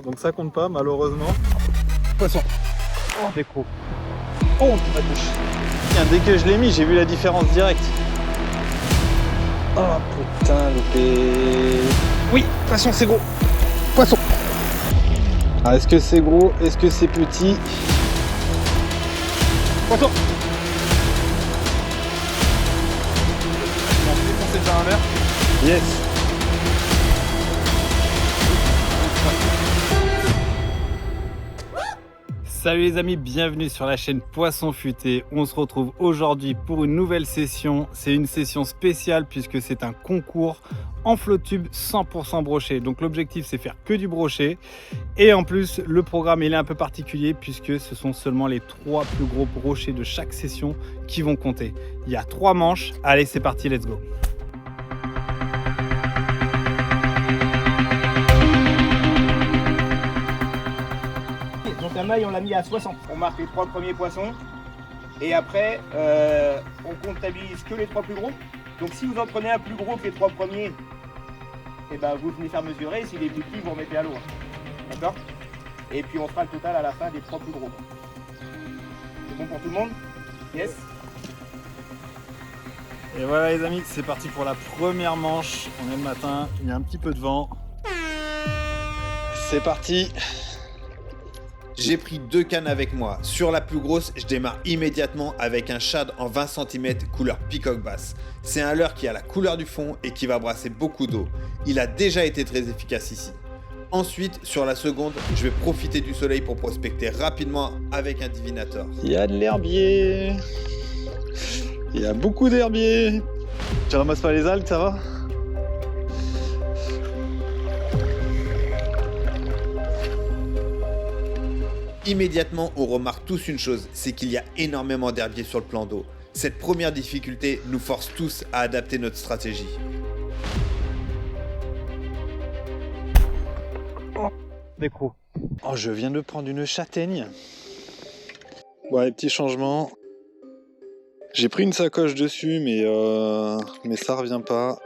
donc ça compte pas malheureusement. Poisson. Oh, décro. Oh, ma touche. Tiens, dès que je l'ai mis, j'ai vu la différence directe. Oh putain, loupé. Oui, poisson, c'est gros. Poisson. Ah, est-ce que c'est gros? Est-ce que c'est petit? Poisson. C'est déjà un leurre. Yes. Salut les amis, bienvenue sur la chaîne Poisson Futé. On se retrouve aujourd'hui pour une nouvelle session. C'est une session spéciale puisque c'est un concours en flotte tube 100% brochet. Donc l'objectif c'est faire que du brochet. Et en plus le programme il est un peu particulier puisque ce sont seulement les 3 plus gros brochets de chaque session qui vont compter. Il y a 3 manches. Allez c'est parti, let's go. Donc la maille on l'a mis à 60. On marque les 3 premiers poissons et après on comptabilise que les 3 plus gros. Donc si vous en prenez un plus gros que les 3 premiers, et ben vous venez faire mesurer, s'il est plus petit vous remettez à l'eau. D'accord? Et puis on fera le total à la fin des 3 plus gros. C'est bon pour tout le monde? Yes. Et voilà les amis, c'est parti pour la première manche. On est le matin, il y a un petit peu de vent. C'est parti. J'ai pris 2 cannes avec moi. Sur la plus grosse, je démarre immédiatement avec un shad en 20 cm couleur peacock basse. C'est un leurre qui a la couleur du fond et qui va brasser beaucoup d'eau. Il a déjà été très efficace ici. Ensuite, sur la seconde, je vais profiter du soleil pour prospecter rapidement avec un divinateur. Il y a de l'herbier. Il y a beaucoup d'herbier. Tu ramasses pas les algues, ça va? Immédiatement, on remarque tous une chose, c'est qu'il y a énormément d'herbier sur le plan d'eau. Cette première difficulté nous force tous à adapter notre stratégie. Décro. Oh, je viens de prendre une châtaigne. Ouais, petit changement. J'ai pris une sacoche dessus, mais ça revient pas.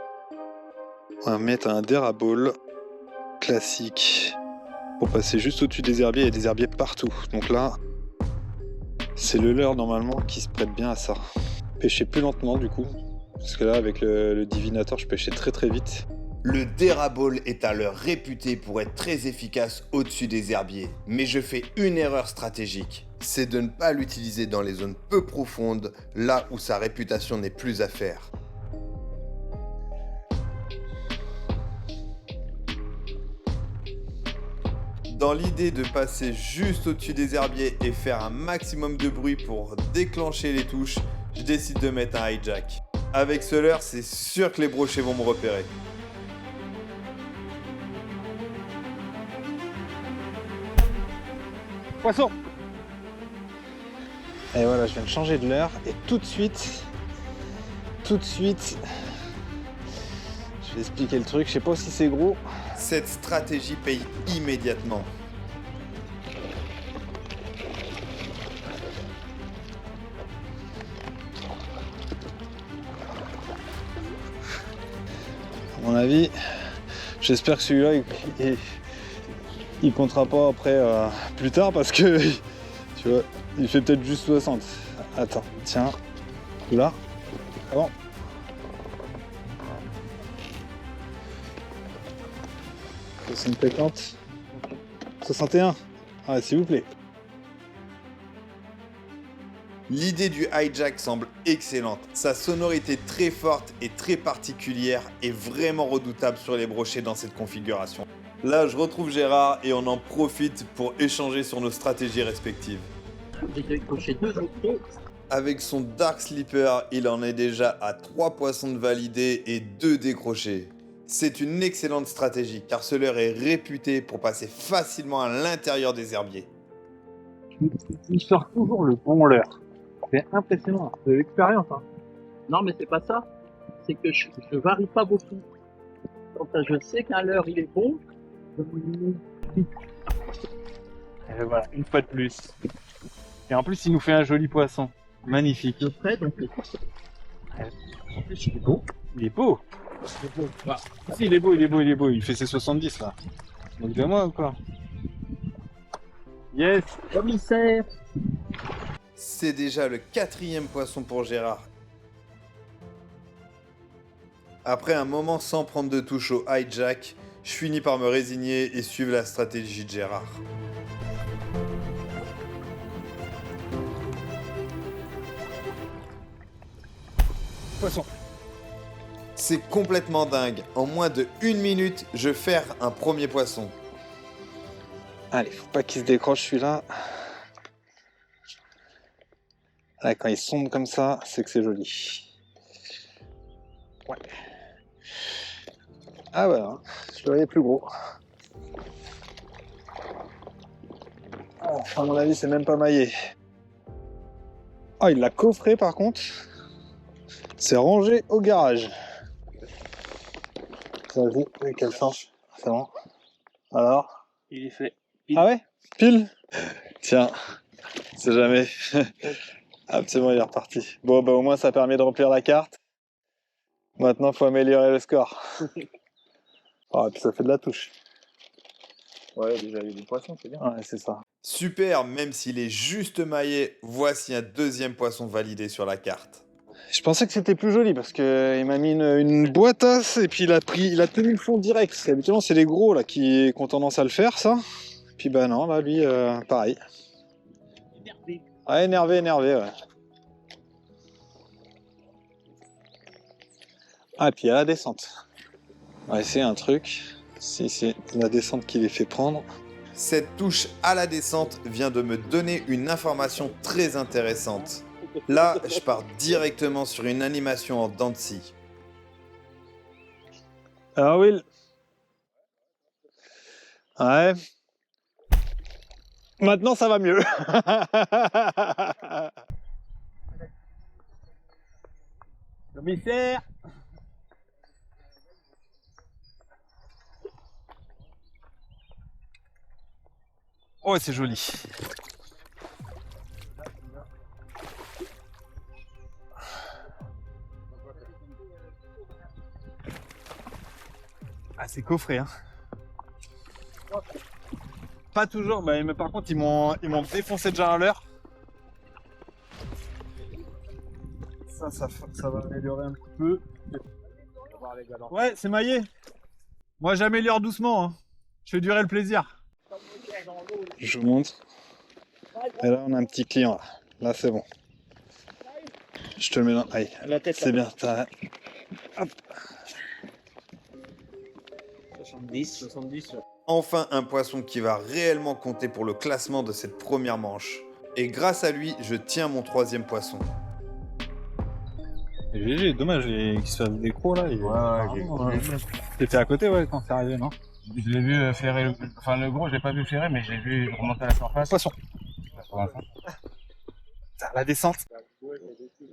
On va mettre un dérabole classique. Pour passer juste au-dessus des herbiers, il y a des herbiers partout. Donc là, c'est le leurre normalement qui se prête bien à ça. Pêcher plus lentement du coup. Parce que là, avec le divinateur, je pêchais très très vite. Le dérabole est un leurre réputé pour être très efficace au-dessus des herbiers. Mais je fais une erreur stratégique. C'est de ne pas l'utiliser dans les zones peu profondes, là où sa réputation n'est plus à faire. Dans l'idée de passer juste au-dessus des herbiers et faire un maximum de bruit pour déclencher les touches, je décide de mettre un hijack. Avec ce leurre, c'est sûr que les brochets vont me repérer. Poisson. Et voilà, je viens de changer de leurre et tout de suite, je vais expliquer le truc. Je sais pas si c'est gros. Cette stratégie paye immédiatement. À mon avis, j'espère que celui-là il comptera pas après plus tard parce que tu vois, il fait peut-être juste 60. Attends, tiens, là, ah bon. 50, 61. Ah, s'il vous plaît. L'idée du hijack semble excellente. Sa sonorité très forte et très particulière est vraiment redoutable sur les brochets dans cette configuration. Là, je retrouve Gérard et on en profite pour échanger sur nos stratégies respectives. J'ai décroché 2 autres. Avec son Dark Sleeper, il en est déjà à 3 poissons de validés et 2 décrochés. C'est une excellente stratégie car ce leurre est réputé pour passer facilement à l'intérieur des herbiers. Il sort toujours le bon leurre. C'est impressionnant, c'est de l'expérience. Hein. Non, mais c'est pas ça. C'est que je varie pas beaucoup. Quand je sais qu'un leurre il est bon, Et voilà, une fois de plus. Et en plus, il nous fait un joli poisson. Magnifique. je ferai donc les poissons. En plus, il est bon. Il est beau. Il est beau. Ah, si, il est beau. Il fait ses 70 là. Donc de moi ou quoi? Yes. Commissaire. C'est déjà le 4e poisson pour Gérard. Après un moment sans prendre de touche au hijack, je finis par me résigner et suivre la stratégie de Gérard. Poisson. C'est complètement dingue. En moins de 1 minute, je fais un premier poisson. Allez, faut pas qu'il se décroche celui-là. Là, quand il sonde comme ça, c'est que c'est joli. Ouais. Ah voilà, je le voyais plus gros. Ah, à mon avis, c'est même pas maillé. Ah, il l'a coffré par contre. C'est rangé au garage. Vas-y, avec quel sens? C'est bon. Alors? Il est fait. Ah ouais? Pile? Tiens, c'est jamais. Ah, c'est bon, il est reparti. Bon, bah au moins ça permet de remplir la carte. Maintenant, faut améliorer le score. Ah, et puis ça fait de la touche. Ouais, déjà il y a des poissons, c'est bien. Ouais, c'est ça. Super, même s'il est juste maillé, voici un 2e poisson validé sur la carte. Je pensais que c'était plus joli parce que il m'a mis une boîtasse et puis il a tenu le fond direct. Habituellement, c'est les gros là qui ont tendance à le faire, ça. Puis bah non, là lui, pareil. Énervé. Ah, énervé, ouais. Ah, et puis il y a la descente. On va essayer un truc. Si c'est la descente qui les fait prendre. Cette touche à la descente vient de me donner une information très intéressante. Là, je pars directement sur une animation en dents de scie. Alors Will. Ouais. Maintenant ça va mieux. Commissaire. Oh, c'est joli. Ah, c'est coffré, hein. Pas toujours, mais par contre, ils m'ont défoncé déjà à l'heure. Ça va améliorer un petit peu. Ouais, c'est maillé. Moi, j'améliore doucement, hein. Je fais durer le plaisir. Je vous montre. Et là, on a un petit client. Là, c'est bon. Je te le mets dans. Allez, La tête. c'est bien. Hop. 70. Enfin, un poisson qui va réellement compter pour le classement de cette première manche. Et grâce à lui, je tiens mon 3e poisson. GG, dommage qu'il se fasse des crocs là. Ouais, T'étais à côté, ouais, quand c'est arrivé, non? je l'ai vu ferrer, enfin le gros, je l'ai pas vu ferrer, mais j'ai vu remonter à la surface. Poisson. La descente.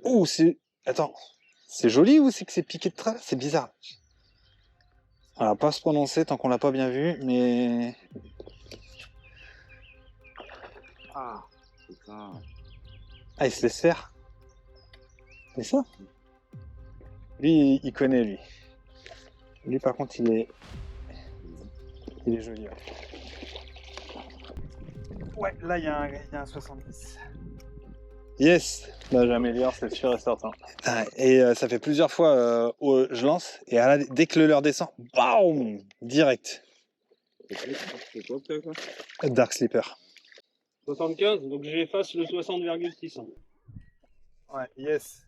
Oh, c'est. Attends. C'est joli ou c'est que c'est piqué de travers? C'est bizarre. On va pas se prononcer tant qu'on l'a pas bien vu, mais. Ah, putain. Ah, il se laisse faire. C'est ça? Lui, il connaît, lui. Lui, par contre, il est joli. Ouais, ouais, là, il y a un 70. Yes! Là, j'améliore, c'est sûr et certain. Et ça fait plusieurs fois, je lance, et là, dès que le leurre descend, BAM! Direct. C'est quoi que t'as, quoi? Dark Sleeper. 75, donc j'efface le 60,6. Ouais, yes.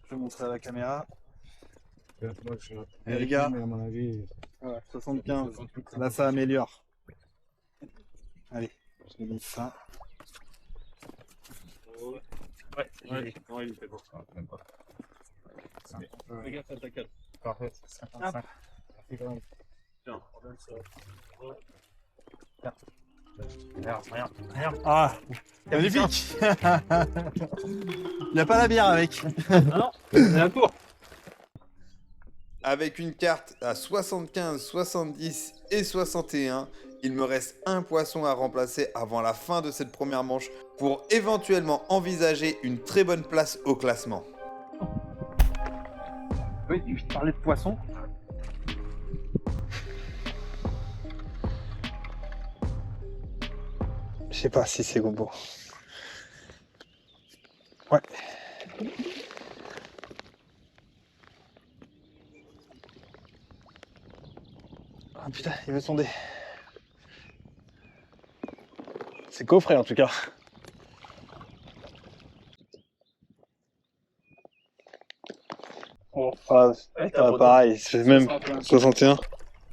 Je vais montrer à la caméra. Moi, je suis Les gars. mais à mon avis, Ouais, 75. Là, ça améliore. Allez, je vais mettre ça. Ouais, il fait bon. Regarde, ta 4. parfait, 55. Tiens, on donne ça. Rien. Ah, magnifique. Il n'y a pas la bière avec. Non, c'est un tour. Avec une carte à 75, 70 et 61, il me reste un poisson à remplacer avant la fin de cette première manche pour éventuellement envisager une très bonne place au classement. Oui, je parlais de poisson. Je sais pas si c'est beau. Ouais. Ah putain, il veut sonder. C'est coffret en tout cas. Oh, ah, pareil, c'est même 61.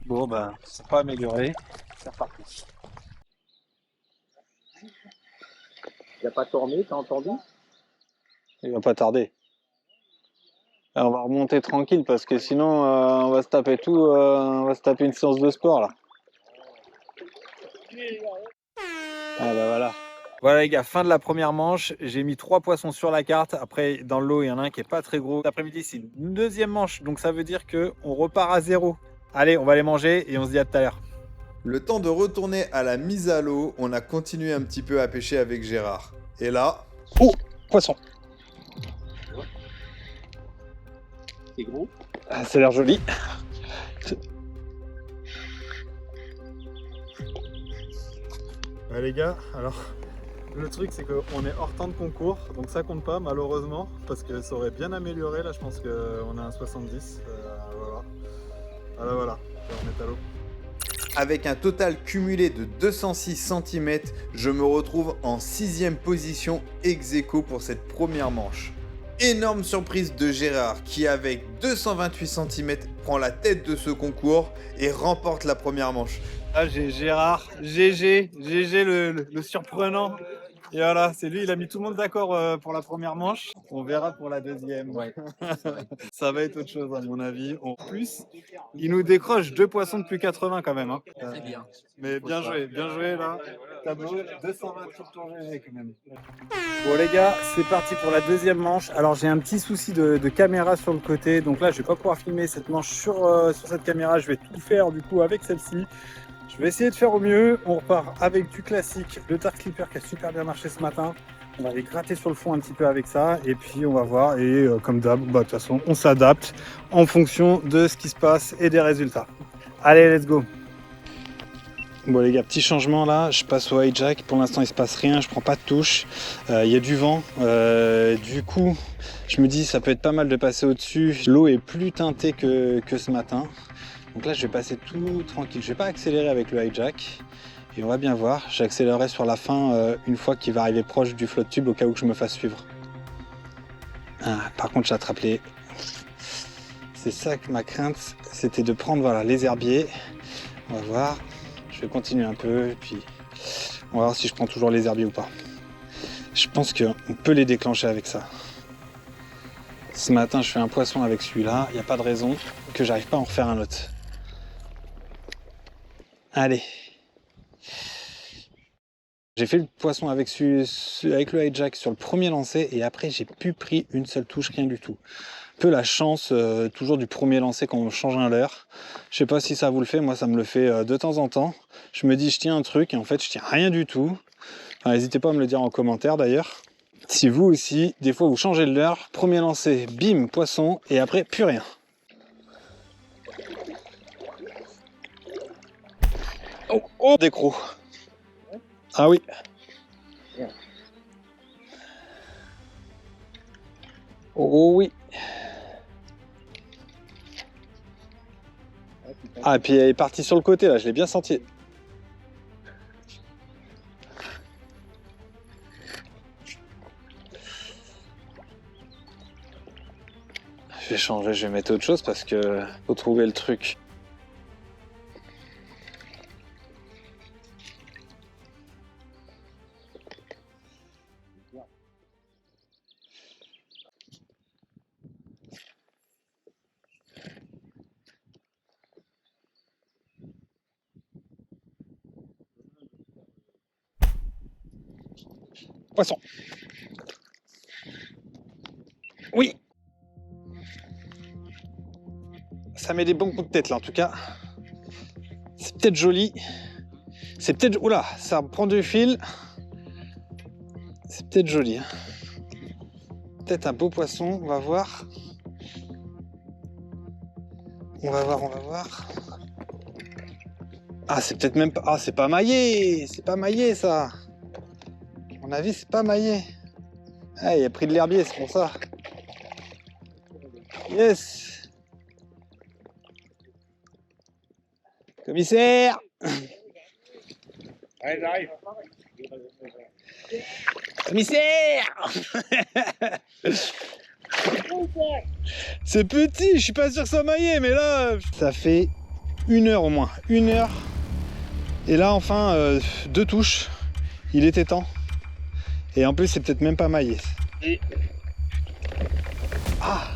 Bon, bah, c'est pas amélioré. C'est reparti. Il n'y a pas tourné, t'as entendu? Il va pas tarder. Et on va remonter tranquille parce que sinon on va se taper tout, on va se taper une séance de sport là. Ah bah voilà. Voilà les gars, fin de la première manche. J'ai mis 3 poissons sur la carte. Après, dans l'eau, il y en a un qui est pas très gros. L'après-midi, c'est une deuxième manche. Donc ça veut dire qu'on repart à 0. Allez, on va les manger et on se dit à tout à l'heure. Le temps de retourner à la mise à l'eau, on a continué un petit peu à pêcher avec Gérard. Et là, Oh, poisson. C'est gros. Ah, ça a l'air joli. Ouais, les gars, alors le truc c'est qu'on est hors temps de concours, donc ça compte pas malheureusement, parce que ça aurait bien amélioré. Là je pense qu'on a un 70. Voilà, on est à l'eau. avec un total cumulé de 206 cm, je me retrouve en 6ème position ex aequo pour cette première manche. Énorme surprise de Gérard qui, avec 228 cm, prend la tête de ce concours et remporte la première manche. Là j'ai Gérard, GG le surprenant. Et voilà, c'est lui, il a mis tout le monde d'accord pour la première manche. On verra pour la deuxième. Ouais. Ça va être autre chose à mon avis. En plus, il nous décroche 2 poissons de plus 80 quand même. Hein. Très bien. Mais bien joué là. Tableau 228 pour GG quand même. Bon les gars, c'est parti pour la deuxième manche. Alors j'ai un petit souci de caméra sur le côté. Donc là, je vais pas pouvoir filmer cette manche sur cette caméra. Je vais tout faire du coup avec celle-ci. Je vais essayer de faire au mieux. On repart avec du classique, le Dark Clipper qui a super bien marché ce matin. On va aller gratter sur le fond un petit peu avec ça et puis on va voir. Et comme d'hab, de toute façon, on s'adapte en fonction de ce qui se passe et des résultats. Allez, let's go. Bon les gars, petit changement là, je passe au hijack. Pour l'instant il se passe rien, je prends pas de touche. Il y a du vent. Du coup, je me dis ça peut être pas mal de passer au-dessus. L'eau est plus teintée que ce matin. Donc là je vais passer tout tranquille. Je vais pas accélérer avec le hijack. Et on va bien voir. J'accélérerai sur la fin une fois qu'il va arriver proche du flotte tube au cas où que je me fasse suivre. Ah, par contre j'attrape les... C'est ça que ma crainte, c'était de prendre voilà, les herbiers. On va voir. Je vais continuer un peu et puis on va voir si je prends toujours les herbiers ou pas. Je pense qu'on peut les déclencher avec ça. Ce matin je fais un poisson avec celui-là. Il n'y a pas de raison que j'arrive pas à en refaire un autre. Allez. J'ai fait le poisson avec le hijack sur le premier lancer et après j'ai plus pris une seule touche, rien du tout. Un peu la chance toujours du premier lancer quand on change un leurre. Je sais pas si ça vous le fait, moi ça me le fait de temps en temps. Je me dis je tiens un truc et en fait je tiens rien du tout. Enfin, n'hésitez pas à me le dire en commentaire d'ailleurs. Si vous aussi, des fois vous changez le leurre, premier lancer, bim, poisson et après plus rien. Oh, des crocs. Ah oui. Oh oui. Ah, et puis elle est partie sur le côté là, je l'ai bien senti. Je vais changer, je vais mettre autre chose parce que faut trouver le truc. Poisson. Oui. Ça met des bons coups de tête là en tout cas. C'est peut-être joli. C'est peut-être... Oula, ça prend du fil. C'est peut-être joli. Hein. Peut-être un beau poisson, on va voir. On va voir. Ah, c'est peut-être même pas... Ah, c'est pas maillé. C'est pas maillé ça. mon avis, c'est pas maillé. Ah, il a pris de l'herbier, c'est pour ça. Yes. Commissaire. Allez, j'arrive. Commissaire. C'est petit, je suis pas sûr que ça maillé, mais là, ça fait 1 heure au moins. 1 heure. Et là, enfin, 2 touches. Il était temps. Et en plus, c'est peut-être même pas maillé. Ah.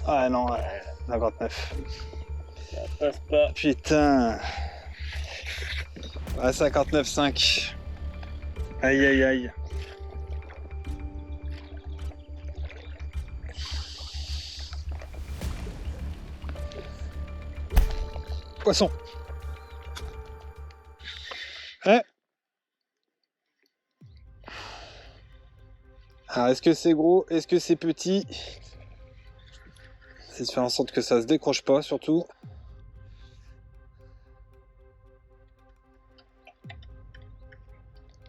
Ah non, 59. Ça passe pas. Putain. Ah, 59,5. Aïe aïe aïe. Poisson. Eh. Alors, est-ce que c'est gros? Est-ce que c'est petit? C'est de faire en sorte que ça se décroche pas, surtout.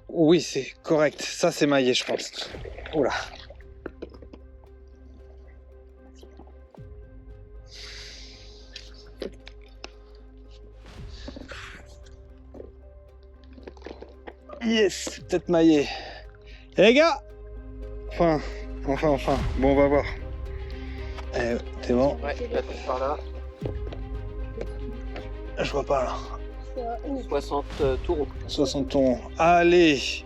Oui, c'est correct. Ça, c'est maillé, je pense. Oula. Yes, peut-être maillé. Et les gars! Enfin. Bon, on va voir. Eh, t'es bon? Ouais, la tête par là. Je vois pas là. 60 taureaux. 60 tons. Allez!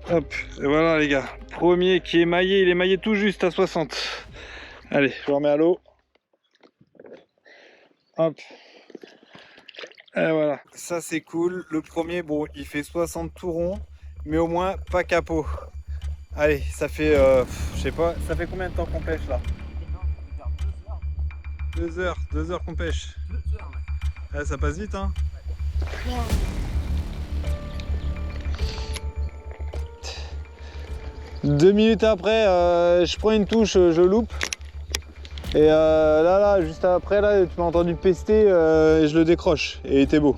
Hop, et voilà les gars. Premier qui est maillé, il est maillé tout juste à 60. Allez, je le remets à l'eau. Hop. Et voilà. Ça c'est cool. Le premier, bon, il fait 60 tourons, mais au moins pas capot. Allez, ça fait, je sais pas, ça fait combien de temps qu'on pêche là? 2 heures qu'on pêche. 2 heures, ouais. Ça passe vite, hein? Ouais. 2 minutes après, je prends une touche, je loupe. Et là, juste après, là, tu m'as entendu pester et je le décroche. Et il était beau.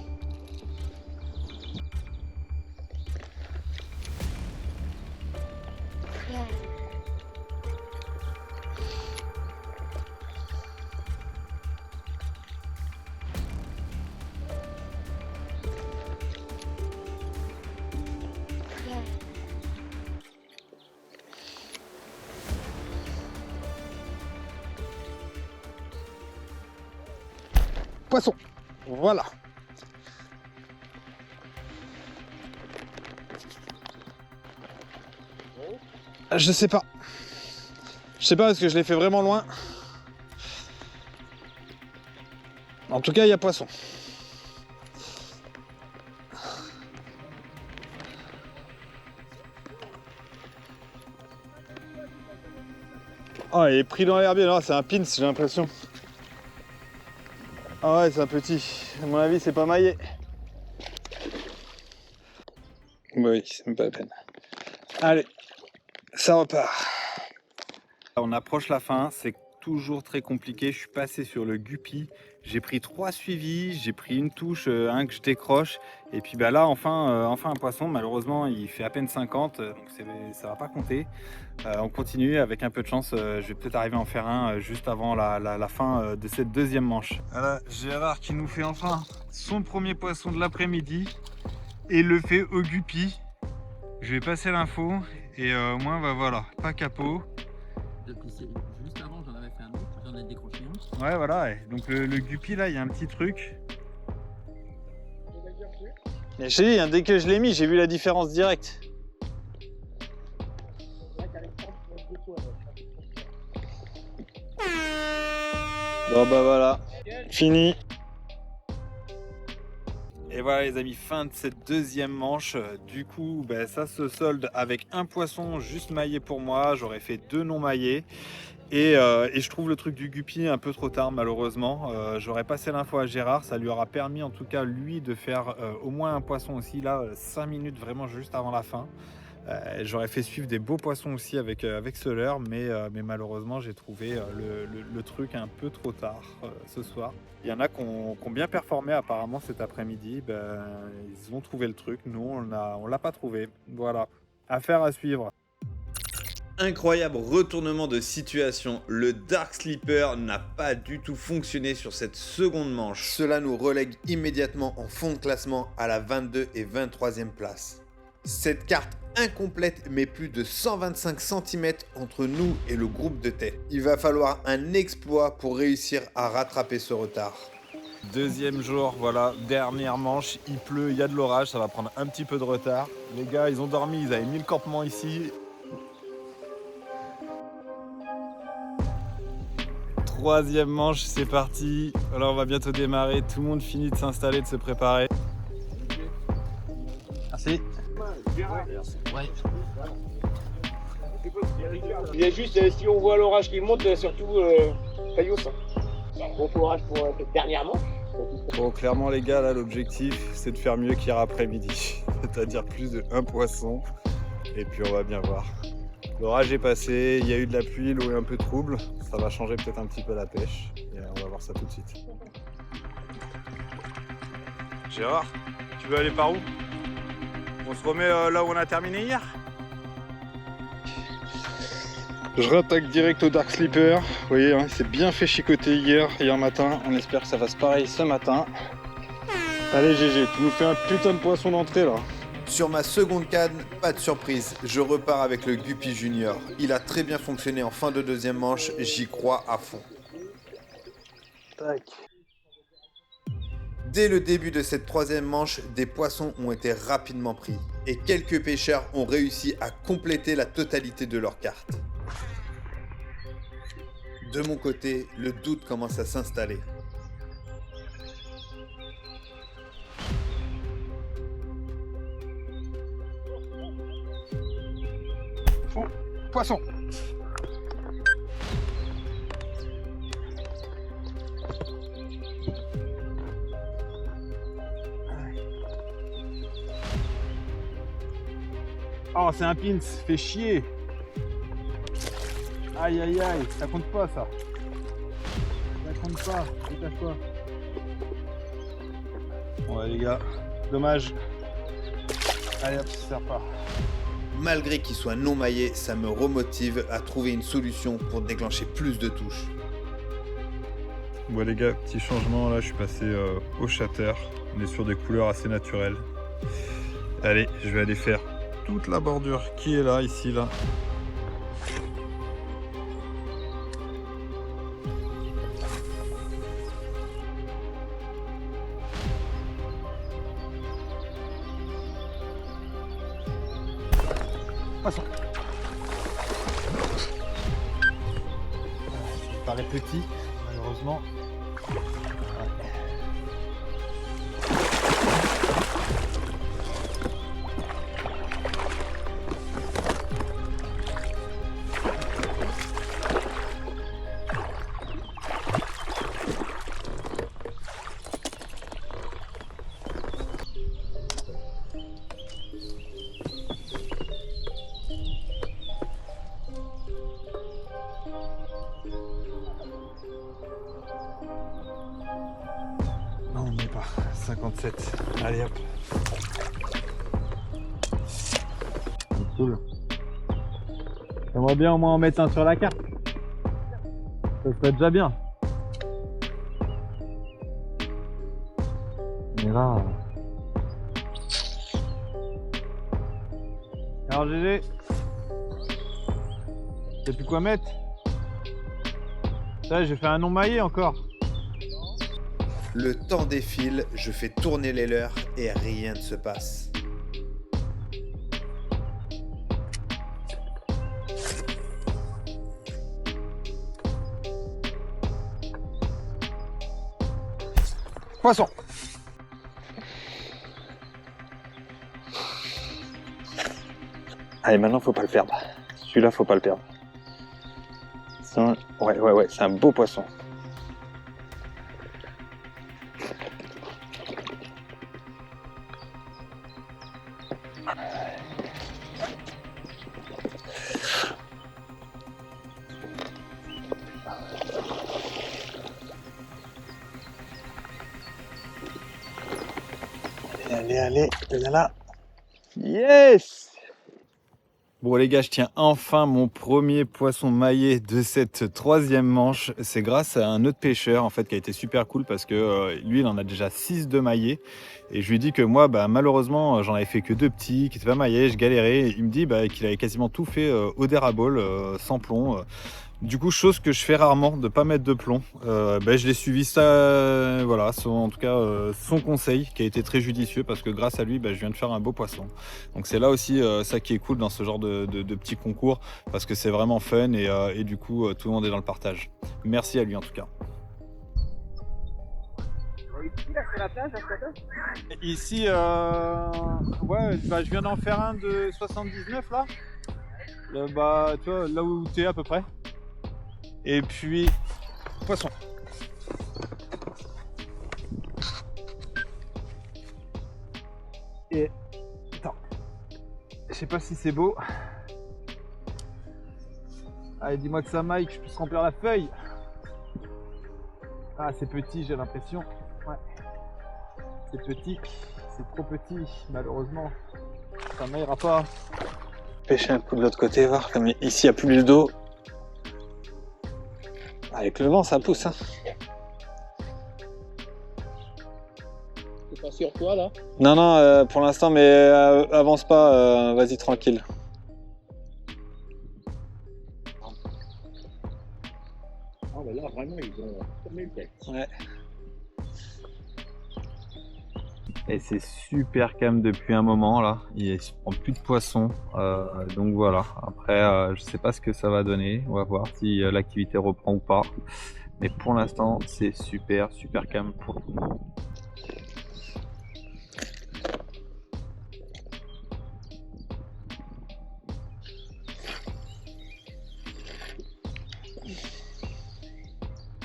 Poisson, voilà. Je sais pas. Je sais pas parce que je l'ai fait vraiment loin. En tout cas, il y a poisson. Oh, il est pris dans l'herbier là, c'est un pins, j'ai l'impression. Ah ouais, c'est un petit. À mon avis, c'est pas maillé. Oui, c'est même pas la peine. Allez, ça repart. On approche la fin, c'est toujours très compliqué. Je suis passé sur le guppy. J'ai pris 3 suivis, j'ai pris une touche, un que je décroche. Et puis bah là, enfin un poisson. Malheureusement, il fait à peine 50, donc ça va pas compter. On continue avec un peu de chance. Je vais peut-être arriver à en faire un juste avant la fin de cette deuxième manche. Voilà, Gérard qui nous fait enfin son premier poisson de l'après-midi et le fait au guppy. Je vais passer l'info et au moins bah voilà, pas capot. Juste avant, j'en avais fait un autre, j'en ai décroché un. Ouais, voilà. Ouais. Donc le guppy là, il y a un petit truc. Et je t'ai dit, dès que je l'ai mis, j'ai vu la différence directe. Bon bah voilà, fini. Et voilà les amis, fin de cette deuxième manche. Du coup, bah, ça se solde avec un poisson juste maillé pour moi. J'aurais fait 2 non maillés. Et je trouve le truc du guppy un peu trop tard malheureusement. J'aurais passé l'info à Gérard, ça lui aura permis en tout cas lui de faire au moins un poisson aussi là, 5 minutes vraiment juste avant la fin. J'aurais fait suivre des beaux poissons aussi avec ce leurre, mais malheureusement j'ai trouvé le truc un peu trop tard ce soir. Il y en a qui ont bien performé apparemment cet après-midi, ils ont trouvé le truc, nous on l'a pas trouvé. Voilà, affaire à suivre. Incroyable retournement de situation, le Dark Sleeper n'a pas du tout fonctionné sur cette seconde manche. Cela nous relègue immédiatement en fond de classement à la 22 et 23e place. Cette carte incomplète met plus de 125 cm entre nous et le groupe de tête. Il va falloir un exploit pour réussir à rattraper ce retard. Deuxième jour, voilà, dernière manche, il pleut, il y a de l'orage, ça va prendre un petit peu de retard. Les gars, ils ont dormi, ils avaient mis le campement ici. Troisième manche, c'est parti. Voilà, on va bientôt démarrer. Tout le monde finit de s'installer, de se préparer. Merci. Il y a juste, si on voit l'orage qui monte, surtout Fayos. Bon courage pour cette dernière manche. Bon, clairement les gars, là l'objectif c'est de faire mieux qu'hier après-midi. C'est-à-dire plus de 1 poisson. Et puis on va bien voir. L'orage est passé, il y a eu de la pluie, l'eau est un peu trouble. Ça va changer peut-être un petit peu la pêche. Et on va voir ça tout de suite. Gérard, tu veux aller par où? On se remet là où on a terminé hier? Je rattaque direct au Dark Sleeper. Vous voyez, hein, il s'est bien fait chicoter hier matin. On espère que ça fasse pareil ce matin. Allez GG, tu nous fais un putain de poisson d'entrée là. Sur ma seconde canne, pas de surprise, je repars avec le Guppy Junior. Il a très bien fonctionné en fin de deuxième manche, j'y crois à fond. Tac. Dès le début de cette troisième manche, des poissons ont été rapidement pris. Et quelques pêcheurs ont réussi à compléter la totalité de leur carte. De mon côté, le doute commence à s'installer. Oh, poisson. Oh, c'est un pins, fait chier. Aïe aïe aïe, ça compte pas ça. Ça compte pas, détache-toi. Ouais les gars, dommage. Allez hop, ça sert pas. Malgré qu'il soit non maillé, ça me remotive à trouver une solution pour déclencher plus de touches. Bon les gars, petit changement, là je suis passé au shatter. On est sur des couleurs assez naturelles. Allez, je vais aller faire toute la bordure qui est là, ici, là. Poisson. Il paraît petit, malheureusement. Non, on n'y est pas. 57. Allez hop. Cool. J'aimerais bien au moins en mettre un sur la carte. Ça serait déjà bien. Mais là. Alors GG. T'as plus quoi mettre? Ça, j'ai fait un non maillé encore. Le temps défile, je fais tourner les leurres et rien ne se passe. Poisson. Allez, maintenant faut pas le perdre. Celui-là faut pas le perdre. Sinon, ouais, c'est un beau poisson. Allez, là. Yes! Bon les gars, je tiens enfin mon premier poisson maillé de cette 3e manche. C'est grâce à un autre pêcheur en fait qui a été super cool parce que lui il en a déjà 6 de maillés. Et je lui dis que moi malheureusement j'en avais fait que 2 petits qui étaient pas maillés, je galérais. Et il me dit qu'il avait quasiment tout fait au dérabole, sans plomb. Du coup, chose que je fais rarement, de pas mettre de plomb. Je l'ai suivi ça, voilà, en tout cas son conseil qui a été très judicieux parce que grâce à lui, je viens de faire un beau poisson. Donc c'est là aussi ça qui est cool dans ce genre de petits concours parce que c'est vraiment fun et du coup tout le monde est dans le partage. Merci à lui en tout cas. Ici, je viens d'en faire un de 79 là. Tu vois, là où tu es à peu près. Et puis, poisson. Et attends, je sais pas si c'est beau. Allez, dis-moi que ça maille, que je puisse remplir la feuille. Ah, c'est petit, j'ai l'impression. Ouais, c'est petit, c'est trop petit, malheureusement. Ça maillera pas. Pêcher un coup de l'autre côté, voir comme ici il n'y a plus d'eau. Avec le vent, ça pousse. Hein. C'est pas sur toi là? Non, pour l'instant, mais avance pas, vas-y tranquille. Ah, mais là vraiment ils ont tourné le tête. Ouais. Et c'est super calme depuis un moment là, il se prend plus de poissons, donc voilà. Après je sais pas ce que ça va donner, on va voir si l'activité reprend ou pas. Mais pour l'instant c'est super calme pour tout le monde.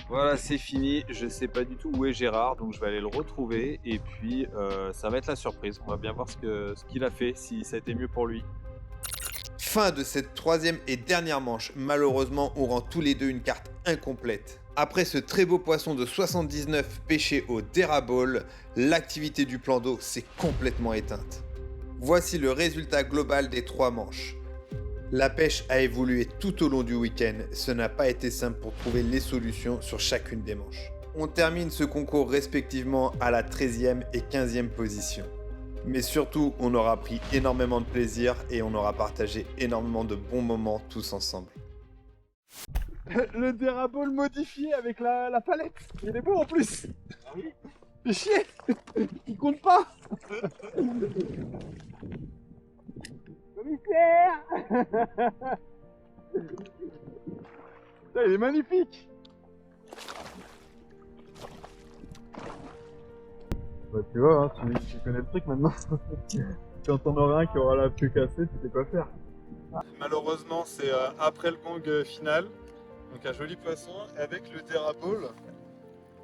Voilà, c'est fini. Je sais pas du tout où est Gérard, donc je vais aller le retrouver et puis ça va être la surprise. On va bien voir ce qu'il a fait, si ça a été mieux pour lui. Fin de cette 3e et dernière manche. Malheureusement, on rend tous les deux une carte incomplète. Après ce très beau poisson de 79 pêché au dérabole, l'activité du plan d'eau s'est complètement éteinte. Voici le résultat global des 3 manches. La pêche a évolué tout au long du week-end, ce n'a pas été simple pour trouver les solutions sur chacune des manches. On termine ce concours respectivement à la 13e et 15e position. Mais surtout, on aura pris énormément de plaisir et on aura partagé énormément de bons moments tous ensemble. Le dérabole modifié avec la palette, il est beau en plus. Fais chier, il compte pas. Commissaire. Putain, il est magnifique. Tu vois, hein, tu connais le truc maintenant. Quand on aura un qui aura la queue cassée, tu sais quoi faire. Malheureusement, c'est après le gong final. Donc un joli poisson avec le dérabole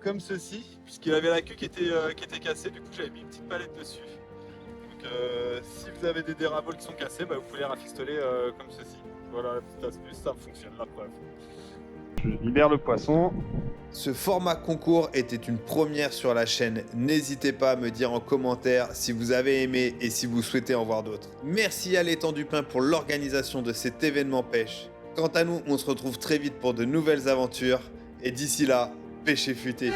comme ceci, puisqu'il avait la queue qui était cassée. Du coup, j'avais mis une petite palette dessus. Donc si vous avez des déraboles qui sont cassés, vous pouvez les rafistoler comme ceci. Voilà la petite astuce, ça fonctionne, la preuve. Je libère le poisson. Ce format concours était une première sur la chaîne. N'hésitez pas à me dire en commentaire si vous avez aimé et si vous souhaitez en voir d'autres. Merci à l'Étang du Pin pour l'organisation de cet événement pêche. Quant à nous, on se retrouve très vite pour de nouvelles aventures. Et d'ici là, pêchez futé.